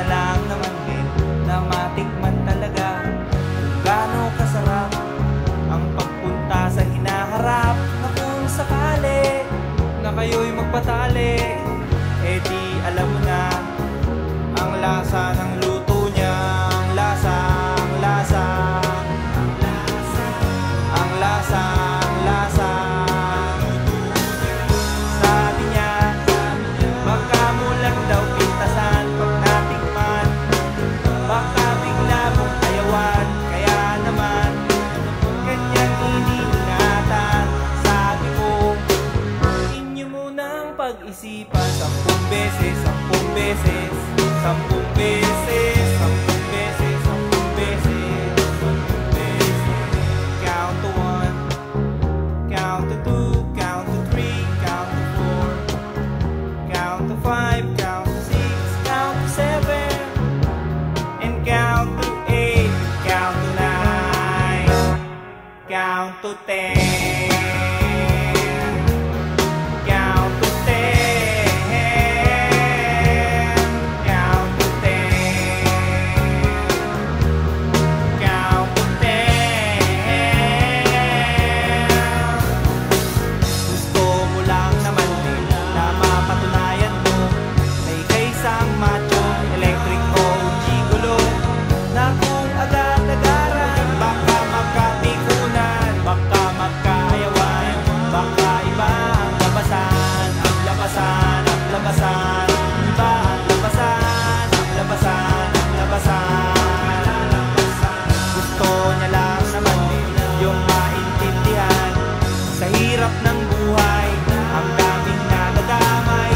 na lang naman din na matikman talaga kung gaano kasarap ang pagpunta sa hinaharap. Na kung sakali na kayo'y magpatali, eh di alam mo na ang lasa ng luto niya. Ang lasa, ang lasa, ang lasa, ang lasa, ang lasa. Sabi niya, baka mo lang daw pintasan pag natikman, baka bigla mong ayawan. Kaya naman kanyang iniingatan. Sabi ko, inyo munang pag-isipan 10 beses, 10 beses, 10 beses, 10 beses, 10 beses, 10 beses. Count to 1, count to 2, count to 3, count to 4, count to 5, count to 6, count to 7, and count to 8, count to 9, count to 10. Hirap ng buhay, ang daming nadadamay.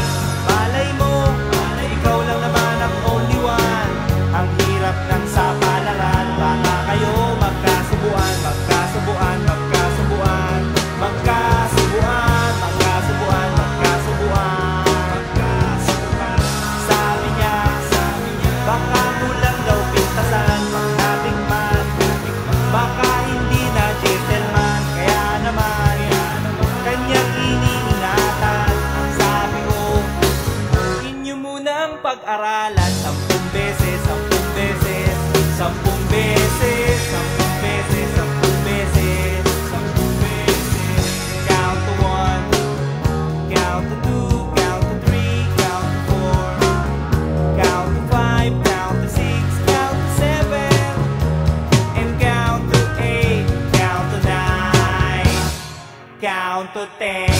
Malay mo, ikaw lang naman ang only one. Ang hirap ng sapalaran, baka kayo magkasubuan, magkasubuan, magkasubuan, magkasubuan, magkasubuan, magkasubuan, magkasubuan. Sabi niya, baka mo lang daw pintasan pag natikman, baka hindi na gentleman. Kaya naman kanyang iniingatan. Sabi ko, inyo munang pag-aralan 10 beses, 10 beses, 10 beses, 10 beses, 10 beses, 10 beses. Count to 1, count to 2, count to 3, count to 4, count to 5, count to 6, count to 7, and count to 8, count to 9, count to 10.